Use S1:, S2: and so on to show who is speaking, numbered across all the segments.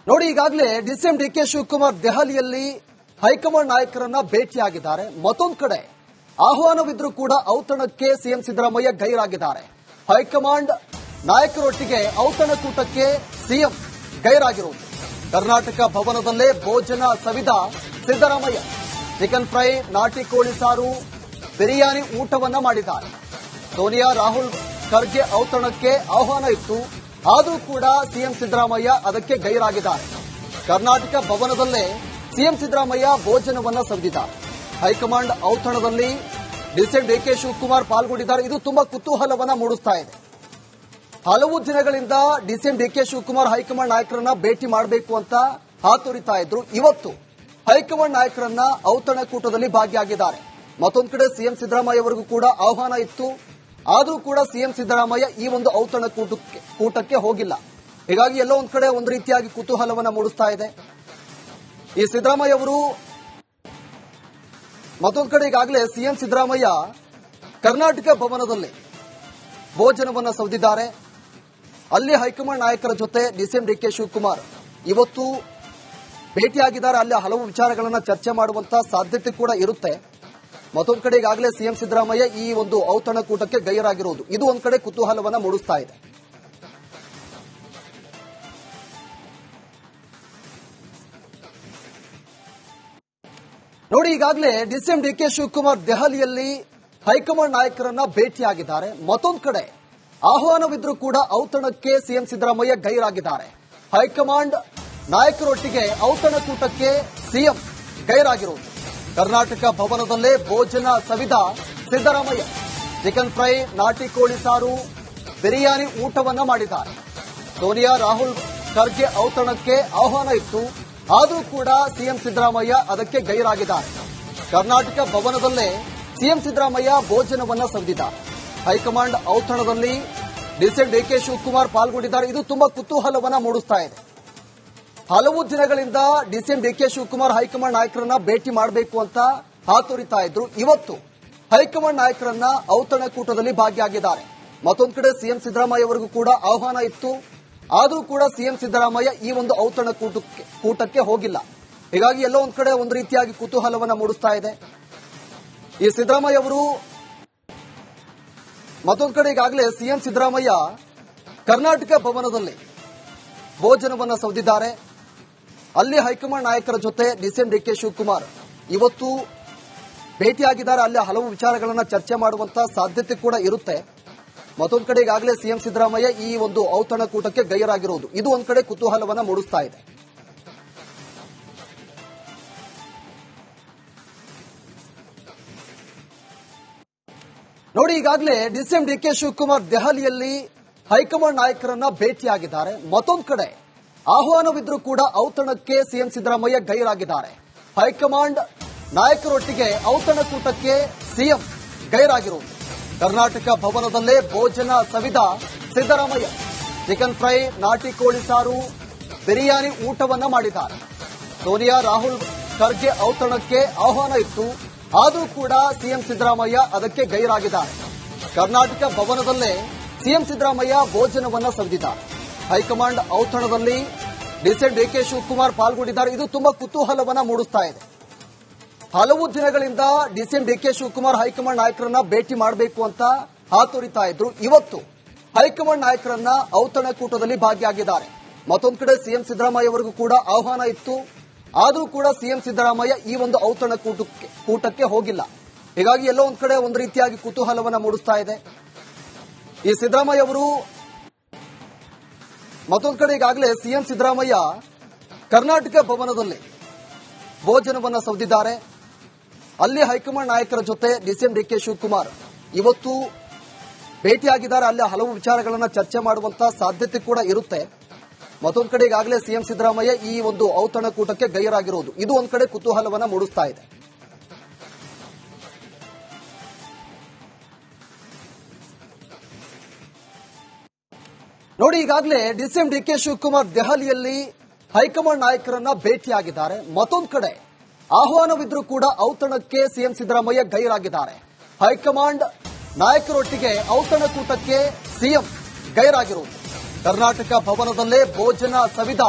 S1: ನೋಡಿ, ಈಗಾಗಲೇ DCM DK Shivakumar ದೆಹಲಿಯಲ್ಲಿ ಹೈಕಮಾಂಡ್ ನಾಯಕರನ್ನ ಭೇಟಿಯಾಗಿದ್ದಾರೆ. ಮತ್ತೊಂದು ಕಡೆ ಆಹ್ವಾನವಿದ್ರೂ ಕೂಡ ಔತಣಕ್ಕೆ ಸಿಎಂ ಸಿದ್ದರಾಮಯ್ಯ ಗೈರಾಗಿದ್ದಾರೆ. ಹೈಕಮಾಂಡ್ ನಾಯಕರೊಟ್ಟಿಗೆ ಔತಣಕೂಟಕ್ಕೆ ಸಿಎಂ ಗೈರಾಗಿರುವುದು. ಕರ್ನಾಟಕ ಭವನದಲ್ಲೇ ಭೋಜನ ಸವಿದ ಸಿದ್ದರಾಮಯ್ಯ ಚಿಕನ್ ಫ್ರೈ, ನಾಟಿ ಕೋಳಿ ಸಾರು, ಬಿರಿಯಾನಿ ಊಟವನ್ನ ಮಾಡಿದ್ದಾರೆ. ಸೋನಿಯಾ, ರಾಹುಲ್ ಖರ್ಗೆ ಔತಣಕ್ಕೆ ಆಹ್ವಾನ ಇತ್ತು, ಆದರೂ ಕೂಡ ಸಿಎಂ ಸಿದ್ದರಾಮಯ್ಯ ಅದಕ್ಕೆ ಗೈರಾಗಿದ್ದಾರೆ. ಕರ್ನಾಟಕ ಭವನದಲ್ಲೇ ಸಿಎಂ ಸಿದ್ದರಾಮಯ್ಯ ಭೋಜನವನ್ನ ಸವಿದಿದ್ದಾರೆ. ಹೈಕಮಾಂಡ್ ಔತಣದಲ್ಲಿ ಡಿಸಿಎಂ ಡಿಕೆ ಶಿವಕುಮಾರ್ ಪಾಲ್ಗೊಂಡಿದ್ದಾರೆ. ಇದು ತುಂಬಾ ಕುತೂಹಲವನ್ನ ಮೂಡಿಸ್ತಾ ಇದೆ. ಹಲವು ದಿನಗಳಿಂದ ಡಿಸಿಎಂ ಡಿಕೆ ಶಿವಕುಮಾರ್ ಹೈಕಮಾಂಡ್ ನಾಯಕರನ್ನ ಭೇಟಿ ಮಾಡಬೇಕು ಅಂತ ಹಾತೊರಿತಾ ಇದ್ರು. ಇವತ್ತು ಹೈಕಮಾಂಡ್ ನಾಯಕರನ್ನ ಔತಣಕೂಟದಲ್ಲಿ ಭಾಗಿಯಾಗಿದ್ದಾರೆ. ಮತ್ತೊಂದು ಕಡೆ ಸಿಎಂ ಸಿದ್ದರಾಮಯ್ಯ ಅವರಿಗೂ ಕೂಡ ಆಹ್ವಾನ ಇತ್ತು, ಆದರೂ ಕೂಡ ಸಿಎಂ ಸಿದ್ದರಾಮಯ್ಯ ಈ ಒಂದು ಔತಣಕೂಟಕ್ಕೆ ಹೋಗಿಲ್ಲ. ಹೀಗಾಗಿ ಎಲ್ಲೋ ಒಂದ್ ಕಡೆ ಒಂದು ರೀತಿಯಾಗಿ ಕುತೂಹಲವನ್ನ ಮೂಡಿಸ್ತಾ ಇದೆ. ಈ ಸಿದ್ದರಾಮಯ್ಯ ಅವರು ಮತ್ತೊಂದು ಕಡೆ ಈಗಾಗಲೇ ಸಿಎಂ ಸಿದ್ದರಾಮಯ್ಯ ಕರ್ನಾಟಕ ಭವನದಲ್ಲಿ ಭೋಜನವನ್ನ ಸವಿದಿದ್ದಾರೆ. ಅಲ್ಲಿ ಹೈಕಮಾಂಡ್ ನಾಯಕರ ಜೊತೆ ಡಿಸಿಎಂ ಡಿಕೆ ಶಿವಕುಮಾರ್ ಇವತ್ತು ಭೇಟಿಯಾಗಿದ್ದಾರೆ. ಅಲ್ಲಿ ಹಲವು ವಿಚಾರಗಳನ್ನ ಚರ್ಚೆ ಮಾಡುವಂತ ಸಾಧ್ಯತೆ ಕೂಡ ಇರುತ್ತೆ. ಮತ್ತೊಂದು ಕಡೆ ಈಗಾಗಲೇ ಸಿಎಂ ಸಿದ್ದರಾಮಯ್ಯ ಈ ಒಂದು ಔತಣಕೂಟಕ್ಕೆ ಗೈರಾಗಿರುವುದು ಇದು ಒಂದ್ ಕಡೆ ಕುತೂಹಲವನ್ನ ಮೂಡಿಸ್ತಾ ಇದೆ. ನೋಡಿ, ಈಗಾಗಲೇ ಡಿಸಿಎಂ ಡಿಕೆ ಶಿವಕುಮಾರ್ ದೆಹಲಿಯಲ್ಲಿ ಹೈಕಮಾಂಡ್ ನಾಯಕರನ್ನ ಭೇಟಿಯಾಗಿದ್ದಾರೆ. ಮತ್ತೊಂದು ಕಡೆ ಆಹ್ವಾನವಿದ್ರೂ ಕೂಡ ಔತಣಕ್ಕೆ ಸಿಎಂ ಸಿದ್ದರಾಮಯ್ಯ ಗೈರಾಗಿದ್ದಾರೆ. ಹೈಕಮಾಂಡ್ ನಾಯಕರೊಟ್ಟಿಗೆ ಔತಣಕೂಟಕ್ಕೆ ಸಿಎಂ ಗೈರಾಗಿರುವುದು. ಕರ್ನಾಟಕ ಭವನದಲ್ಲೇ ಭೋಜನ ಸವಿದ ಸಿದ್ದರಾಮಯ್ಯ ಚಿಕನ್ ಫ್ರೈ, ನಾಟಿ ಕೋಳಿ ಸಾರು, ಬಿರಿಯಾನಿ ಊಟವನ್ನ ಮಾಡಿದ್ದಾರೆ. ಸೋನಿಯಾ, ರಾಹುಲ್ ಖರ್ಗೆ ಔತಣಕ್ಕೆ ಆಹ್ವಾನ ಇತ್ತು, ಆದರೂ ಕೂಡ ಸಿಎಂ ಸಿದ್ದರಾಮಯ್ಯ ಅದಕ್ಕೆ ಗೈರಾಗಿದ್ದಾರೆ. ಕರ್ನಾಟಕ ಭವನದಲ್ಲೇ ಸಿಎಂ ಸಿದ್ದರಾಮಯ್ಯ ಭೋಜನವನ್ನ ಸವಿದಿದ್ದಾರೆ. ಹೈಕಮಾಂಡ್ ಔತಣದಲ್ಲಿ ಡಿಸಿಎಂ ಡಿಕೆ ಶಿವಕುಮಾರ್ ಪಾಲ್ಗೊಂಡಿದ್ದಾರೆ. ಇದು ತುಂಬಾ ಕುತೂಹಲವನ್ನ ಮೂಡಿಸ್ತಾ ಇದೆ. ಹಲವು ದಿನಗಳಿಂದ ಡಿಸಿಎಂ ಡಿಕೆ ಶಿವಕುಮಾರ್ ಹೈಕಮಾಂಡ್ ನಾಯಕರನ್ನ ಭೇಟಿ ಮಾಡಬೇಕು ಅಂತ ಹಾತೊರಿತಾ ಇದ್ರು. ಇವತ್ತು ಹೈಕಮಾಂಡ್ ನಾಯಕರನ್ನ ಔತಣಕೂಟದಲ್ಲಿ ಭಾಗಿಯಾಗಿದ್ದಾರೆ. ಮತ್ತೊಂದು ಕಡೆ ಸಿಎಂ ಸಿದ್ದರಾಮಯ್ಯ ಅವರಿಗೂ ಕೂಡ ಆಹ್ವಾನ ಇತ್ತು, ಆದರೂ ಕೂಡ ಸಿಎಂ ಸಿದ್ದರಾಮಯ್ಯ ಈ ಒಂದು ಔತಣಕೂಟಕ್ಕೆ ಹೋಗಿಲ್ಲ. ಹೀಗಾಗಿ ಎಲ್ಲೋ ಒಂದ್ ಕಡೆ ಒಂದು ರೀತಿಯಾಗಿ ಕುತೂಹಲವನ್ನ ಮೂಡಿಸ್ತಾ ಇದೆ. ಈ ಸಿದ್ದರಾಮಯ್ಯ ಅವರು ಮತ್ತೊಂದು ಕಡೆ ಈಗಾಗಲೇ ಸಿಎಂ ಸಿದ್ದರಾಮಯ್ಯ ಕರ್ನಾಟಕ ಭವನದಲ್ಲಿ ಭೋಜನವನ್ನ ಸವಿದಿದ್ದಾರೆ. ಅಲ್ಲಿ ಹೈಕಮಾಂಡ್ ನಾಯಕರ ಜೊತೆ ಡಿಸಿಎಂ ಡಿಕೆ ಶಿವಕುಮಾರ್ ಇವತ್ತು ಭೇಟಿಯಾಗಿದ್ದಾರೆ. ಅಲ್ಲಿ ಹಲವು ವಿಚಾರಗಳನ್ನ ಚರ್ಚೆ ಮಾಡುವಂತ ಸಾಧ್ಯತೆ ಕೂಡ ಇರುತ್ತೆ. ಮತ್ತೊಂದು ಕಡೆ ಈಗಾಗಲೇ ಸಿಎಂ ಸಿದ್ದರಾಮಯ್ಯ ಈ ಒಂದು ಔತಣಕೂಟಕ್ಕೆ ಗೈರಾಗಿರುವುದು ಇದು ಒಂದ್ ಕಡೆ ಕುತೂಹಲವನ್ನ ಮೂಡಿಸ್ತಾ ಇದೆ. ನೋಡಿ, ಈಗಾಗಲೇ ಡಿಸಿಎಂ ಡಿಕೆ ಶಿವಕುಮಾರ್ ದೆಹಲಿಯಲ್ಲಿ ಹೈಕಮಾಂಡ್ ನಾಯಕರನ್ನ ಭೇಟಿಯಾಗಿದ್ದಾರೆ. ಮತ್ತೊಂದು ಕಡೆ ಆಹ್ವಾನವಿದ್ರೂ ಕೂಡ ಔತಣಕ್ಕೆ ಸಿಎಂ ಸಿದ್ದರಾಮಯ್ಯ ಗೈರಾಗಿದ್ದಾರೆ. ಹೈಕಮಾಂಡ್ ನಾಯಕರೊಟ್ಟಿಗೆ ಔತಣಕೂಟಕ್ಕೆ ಸಿಎಂ ಗೈರಾಗಿರುವುದು. ಕರ್ನಾಟಕ ಭವನದಲ್ಲೇ ಭೋಜನ ಸವಿದ ಸಿದ್ದರಾಮಯ್ಯ ಚಿಕನ್ ಫ್ರೈ, ನಾಟಿ ಕೋಳಿ ಸಾರು, ಬಿರಿಯಾನಿ ಊಟವನ್ನ ಮಾಡಿದ್ದಾರೆ. ಸೋನಿಯಾ, ರಾಹುಲ್ ಖರ್ಗೆ ಔತಣಕ್ಕೆ ಆಹ್ವಾನ ಇತ್ತು, ಆದರೂ ಕೂಡ ಸಿಎಂ ಸಿದ್ದರಾಮಯ್ಯ ಅದಕ್ಕೆ ಗೈರಾಗಿದ್ದಾರೆ. ಕರ್ನಾಟಕ ಭವನದಲ್ಲೇ ಸಿಎಂ ಸಿದ್ದರಾಮಯ್ಯ ಭೋಜನವನ್ನ ಸವಿದಿದ್ದಾರೆ. ಹೈಕಮಾಂಡ್ ಔತಣದಲ್ಲಿ ಡಿಸಿಎಂ ಡಿಕೆ ಶಿವಕುಮಾರ್ ಪಾಲ್ಗೊಂಡಿದ್ದಾರೆ. ಇದು ತುಂಬಾ ಕುತೂಹಲವನ್ನ ಮೂಡಿಸ್ತಾ ಇದೆ. ಹಲವು ದಿನಗಳಿಂದ ಡಿಸಿಎಂ ಡಿಕೆ ಶಿವಕುಮಾರ್ ಹೈಕಮಾಂಡ್ ನಾಯಕರನ್ನ ಭೇಟಿ ಮಾಡಬೇಕು ಅಂತ ಹಾತೊರಿತಾ ಇದ್ರು. ಇವತ್ತು ಹೈಕಮಾಂಡ್ ನಾಯಕರನ್ನ ಔತಣಕೂಟದಲ್ಲಿ ಭಾಗಿಯಾಗಿದ್ದಾರೆ. ಮತ್ತೊಂದು ಕಡೆ ಸಿಎಂ ಸಿದ್ದರಾಮಯ್ಯ ಅವರಿಗೂ ಕೂಡ ಆಹ್ವಾನ ಇತ್ತು, ಆದರೂ ಕೂಡ ಸಿಎಂ ಸಿದ್ದರಾಮಯ್ಯ ಈ ಒಂದು ಔತಣಕೂಟಕ್ಕೆ ಹೋಗಿಲ್ಲ. ಹೀಗಾಗಿ ಎಲ್ಲೋ ಒಂದ್ ಕಡೆ ಒಂದು ರೀತಿಯಾಗಿ ಕುತೂಹಲವನ್ನ ಮೂಡಿಸ್ತಾ ಇದೆ. ಈ ಸಿದ್ದರಾಮಯ್ಯ ಅವರು ಮತ್ತೊಂದು ಕಡೆ ಈಗಾಗಲೇ ಸಿಎಂ ಸಿದ್ದರಾಮಯ್ಯ ಕರ್ನಾಟಕ ಭವನದಲ್ಲಿ ಭೋಜನವನ್ನ ಸವಿದಿದ್ದಾರೆ. ಅಲ್ಲಿ ಹೈಕಮಾಂಡ್ ನಾಯಕರ ಜೊತೆ ಡಿಸಿಎಂ ಡಿಕೆ ಶಿವಕುಮಾರ್ ಇವತ್ತು ಭೇಟಿಯಾಗಿದ್ದಾರೆ. ಅಲ್ಲಿ ಹಲವು ವಿಚಾರಗಳನ್ನ ಚರ್ಚೆ ಮಾಡುವಂತ ಸಾಧ್ಯತೆ ಕೂಡ ಇರುತ್ತೆ. ಮತ್ತೊಂದು ಕಡೆ ಈಗಾಗಲೇ ಸಿಎಂ ಸಿದ್ದರಾಮಯ್ಯ ಈ ಒಂದು ಔತಣಕೂಟಕ್ಕೆ ಗೈರಾಗಿರುವುದು ಇದು ಒಂದ್ ಕಡೆ ಕುತೂಹಲವನ್ನ ಮೂಡಿಸ್ತಾ ಇದೆ. ನೋಡಿ, ಈಗಾಗಲೇ ಡಿಸಿಎಂ ಡಿಕೆ ಶಿವಕುಮಾರ್ ದೆಹಲಿಯಲ್ಲಿ ಹೈಕಮಾಂಡ್ ನಾಯಕರನ್ನ ಭೇಟಿಯಾಗಿದ್ದಾರೆ. ಮತ್ತೊಂದು ಕಡೆ ಆಹ್ವಾನವಿದ್ರೂ ಕೂಡ ಔತಣಕ್ಕೆ ಸಿಎಂ ಸಿದ್ದರಾಮಯ್ಯ ಗೈರಾಗಿದ್ದಾರೆ. ಹೈಕಮಾಂಡ್ ನಾಯಕರೊಟ್ಟಿಗೆ ಔತಣಕೂಟಕ್ಕೆ ಸಿಎಂ ಗೈರಾಗಿರುವುದು. ಕರ್ನಾಟಕ ಭವನದಲ್ಲೇ ಭೋಜನ ಸವಿದ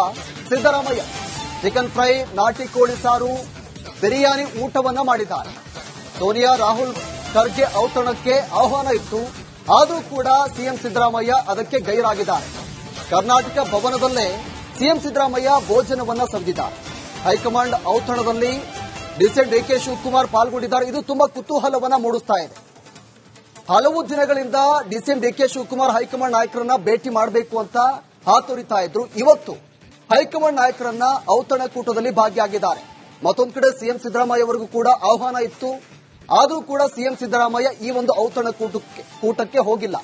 S1: ಸಿದ್ದರಾಮಯ್ಯ ಚಿಕನ್ ಫ್ರೈ, ನಾಟಿ ಕೋಳಿ ಸಾರು, ಬಿರಿಯಾನಿ ಊಟವನ್ನ ಮಾಡಿದ್ದಾರೆ. ಸೋನಿಯಾ, ರಾಹುಲ್ ಖರ್ಗೆ ಔತಣಕ್ಕೆ ಆಹ್ವಾನ ಇತ್ತು, ಆದರೂ ಕೂಡ ಸಿಎಂ ಸಿದ್ದರಾಮಯ್ಯ ಅದಕ್ಕೆ ಗೈರಾಗಿದ್ದಾರೆ. ಕರ್ನಾಟಕ ಭವನದಲ್ಲೇ ಸಿಎಂ ಸಿದ್ದರಾಮಯ್ಯ ಭೋಜನವನ್ನ ಸವಿದಿದ್ದಾರೆ. ಹೈಕಮಾಂಡ್ ಔತಣದಲ್ಲಿ ಡಿಸಿಎಂ ಡಿಕೆ ಶಿವಕುಮಾರ್ ಪಾಲ್ಗೊಂಡಿದ್ದಾರೆ. ಇದು ತುಂಬಾ ಕುತೂಹಲವನ್ನ ಮೂಡಿಸ್ತಾ ಇದೆ. ಹಲವು ದಿನಗಳಿಂದ ಡಿಸಿಎಂ ಡಿಕೆ ಶಿವಕುಮಾರ್ ಹೈಕಮಾಂಡ್ ನಾಯಕರನ್ನ ಭೇಟಿ ಮಾಡಬೇಕು ಅಂತ ಹಾತೊರಿತಾ ಇದ್ರು. ಇವತ್ತು ಹೈಕಮಾಂಡ್ ನಾಯಕರನ್ನ ಔತಣಕೂಟದಲ್ಲಿ ಭಾಗಿಯಾಗಿದ್ದಾರೆ. ಮತ್ತೊಂದು ಕಡೆ ಸಿಎಂ ಸಿದ್ದರಾಮಯ್ಯ ಅವರಿಗೂ ಕೂಡ ಆಹ್ವಾನ ಇತ್ತು, ಆದರೂ ಕೂಡ ಸಿಎಂ ಸಿದ್ದರಾಮಯ್ಯ ಈ ಒಂದು ಕೂಟಕ್ಕೆ ಹೋಗಿಲ್ಲ.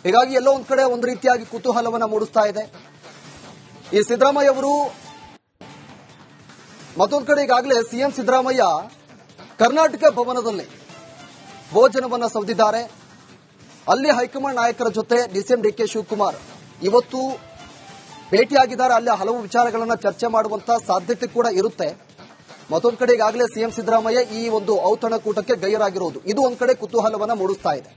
S1: ಹೀಗಾಗಿ ಎಲ್ಲೋ ಒಂದ್ ಕಡೆ ಒಂದು ರೀತಿಯಾಗಿ ಕುತೂಹಲವನ್ನ ಮೂಡಿಸ್ತಾ ಇದೆ. ಈ ಸಿದ್ದರಾಮಯ್ಯ ಅವರು ಮತ್ತೊಂದು ಕಡೆ ಈಗಾಗಲೇ ಸಿಎಂ ಸಿದ್ದರಾಮಯ್ಯ ಕರ್ನಾಟಕ ಭವನದಲ್ಲಿ ಭೋಜನವನ್ನ ಸವಿದಿದ್ದಾರೆ. ಅಲ್ಲಿ ಹೈಕಮಾಂಡ್ ನಾಯಕರ ಜೊತೆ ಡಿಸಿಎಂ ಡಿಕೆ ಶಿವಕುಮಾರ್ ಇವತ್ತು ಭೇಟಿಯಾಗಿದ್ದಾರೆ. ಅಲ್ಲಿ ಹಲವು ವಿಚಾರಗಳನ್ನ ಚರ್ಚೆ ಮಾಡುವಂತ ಸಾಧ್ಯತೆ ಕೂಡ ಇರುತ್ತೆ. ಮತ್ತೊಂದು ಕಡೆ ಈಗಾಗಲೇ ಸಿಎಂ ಸಿದ್ದರಾಮಯ್ಯ ಈ ಒಂದು ಔತಣಕೂಟಕ್ಕೆ ಗೈರಾಗಿರೋದು ಇದು ಒಂದ್ ಕಡೆ ಕುತೂಹಲವನ್ನ ಮೂಡಿಸ್ತಾ ಇದೆ.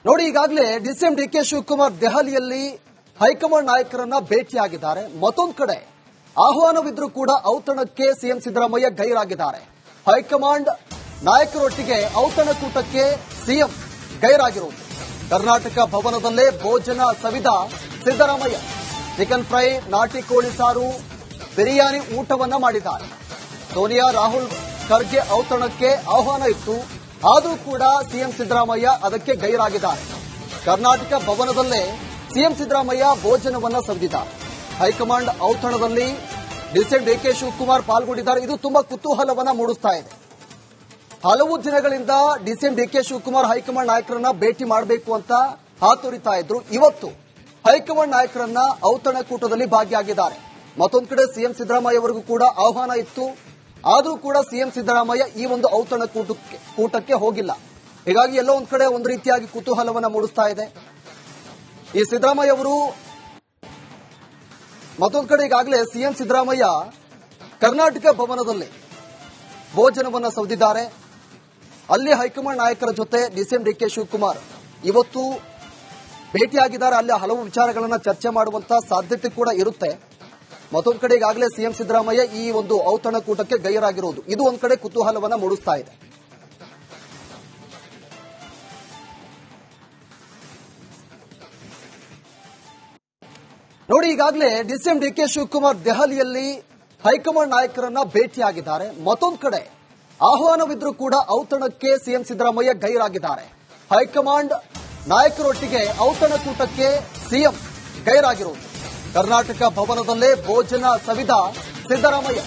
S1: ನೋಡಿ, ಈಗಾಗಲೇ ಡಿಸಿಎಂ ಡಿಕೆ ಶಿವಕುಮಾರ್ ದೆಹಲಿಯಲ್ಲಿ ಹೈಕಮಾಂಡ್ ನಾಯಕರನ್ನ ಭೇಟಿಯಾಗಿದ್ದಾರೆ. ಮತ್ತೊಂದು ಕಡೆ ಆಹ್ವಾನವಿದ್ರೂ ಕೂಡ ಔತಣಕ್ಕೆ ಸಿಎಂ ಸಿದ್ದರಾಮಯ್ಯ ಗೈರಾಗಿದ್ದಾರೆ. ಹೈಕಮಾಂಡ್ ನಾಯಕರೊಟ್ಟಿಗೆ ಔತಣಕೂಟಕ್ಕೆ ಸಿಎಂ ಗೈರಾಗಿರುವುದು. ಕರ್ನಾಟಕ ಭವನದಲ್ಲೇ ಭೋಜನ ಸವಿದ ಸಿದ್ದರಾಮಯ್ಯ ಚಿಕನ್ ಫ್ರೈ, ನಾಟಿ ಕೋಳಿ ಸಾರು, ಬಿರಿಯಾನಿ ಊಟವನ್ನ ಮಾಡಿದ್ದಾರೆ. ಸೋನಿಯಾ, ರಾಹುಲ್ ಖರ್ಗೆ ಔತಣಕ್ಕೆ ಆಹ್ವಾನ ಇತ್ತು, ಆದರೂ ಕೂಡ ಸಿಎಂ ಸಿದ್ದರಾಮಯ್ಯ ಅದಕ್ಕೆ ಗೈರಾಗಿದ್ದಾರೆ. ಕರ್ನಾಟಕ ಭವನದಲ್ಲೇ ಸಿಎಂ ಸಿದ್ದರಾಮಯ್ಯ ಭೋಜನವನ್ನ ಸವಿದಿದ್ದಾರೆ. ಹೈಕಮಾಂಡ್ ಔತಣದಲ್ಲಿ ಡಿಸಿಎಂ ಡಿಕೆ ಶಿವಕುಮಾರ್ ಪಾಲ್ಗೊಂಡಿದ್ದಾರೆ. ಇದು ತುಂಬಾ ಕುತೂಹಲವನ್ನ ಮೂಡಿಸ್ತಾ ಇದೆ. ಹಲವು ದಿನಗಳಿಂದ ಡಿಸಿಎಂ ಡಿಕೆ ಶಿವಕುಮಾರ್ ಹೈಕಮಾಂಡ್ ನಾಯಕರನ್ನ ಭೇಟಿ ಮಾಡಬೇಕು ಅಂತ ಹಾತೊರಿತಾ ಇದ್ರು. ಇವತ್ತು ಹೈಕಮಾಂಡ್ ನಾಯಕರನ್ನ ಔತಣಕೂಟದಲ್ಲಿ ಭಾಗಿಯಾಗಿದ್ದಾರೆ. ಮತ್ತೊಂದು ಕಡೆ ಸಿಎಂ ಸಿದ್ದರಾಮಯ್ಯ ಅವರಿಗೂ ಕೂಡ ಆಹ್ವಾನ ಇತ್ತು, ಆದರೂ ಕೂಡ ಸಿಎಂ ಸಿದ್ದರಾಮಯ್ಯ ಈ ಒಂದು ಔತಣಕೂಟಕ್ಕೆ ಹೋಗಿಲ್ಲ. ಹೀಗಾಗಿ ಎಲ್ಲೋ ಒಂದ್ ಕಡೆ ಒಂದು ರೀತಿಯಾಗಿ ಕುತೂಹಲವನ್ನ ಮೂಡಿಸ್ತಾ ಇದೆ. ಈ ಸಿದ್ದರಾಮಯ್ಯ ಅವರು ಮತ್ತೊಂದು ಕಡೆ ಈಗಾಗಲೇ ಸಿಎಂ ಸಿದ್ದರಾಮಯ್ಯ ಕರ್ನಾಟಕ ಭವನದಲ್ಲಿ ಭೋಜನವನ್ನ ಸವಿದಿದ್ದಾರೆ. ಅಲ್ಲಿ ಹೈಕಮಾಂಡ್ ನಾಯಕರ ಜೊತೆ ಡಿಸಿಎಂ ಡಿಕೆ ಶಿವಕುಮಾರ್ ಇವತ್ತು ಭೇಟಿಯಾಗಿದ್ದಾರೆ. ಅಲ್ಲಿ ಹಲವು ವಿಚಾರಗಳನ್ನ ಚರ್ಚೆ ಮಾಡುವಂತ ಸಾಧ್ಯತೆ ಕೂಡ ಇರುತ್ತೆ. ಮತ್ತೊಂದು ಕಡೆ ಈಗಾಗಲೇ ಸಿಎಂ ಸಿದ್ದರಾಮಯ್ಯ ಈ ಒಂದು ಔತಣಕೂಟಕ್ಕೆ ಗೈರಾಗಿರುವುದು ಇದು ಒಂದ್ ಕಡೆ ಕುತೂಹಲವನ್ನ ಮೂಡಿಸ್ತಾ ಇದೆ. ನೋಡಿ, ಈಗಾಗಲೇ ಡಿಸಿಎಂ ಡಿಕೆ ಶಿವಕುಮಾರ್ ದೆಹಲಿಯಲ್ಲಿ ಹೈಕಮಾಂಡ್ ನಾಯಕರನ್ನ ಭೇಟಿಯಾಗಿದ್ದಾರೆ. ಮತ್ತೊಂದು ಕಡೆ ಆಹ್ವಾನವಿದ್ರೂ ಕೂಡ ಔತಣಕ್ಕೆ ಸಿಎಂ ಸಿದ್ದರಾಮಯ್ಯ ಗೈರಾಗಿದ್ದಾರೆ. ಹೈಕಮಾಂಡ್ ನಾಯಕರೊಟ್ಟಿಗೆ ಔತಣಕೂಟಕ್ಕೆ ಸಿಎಂ ಗೈರಾಗಿರುವುದು. ಕರ್ನಾಟಕ ಭವನದಲ್ಲೇ ಭೋಜನ ಸವಿದ ಸಿದ್ದರಾಮಯ್ಯ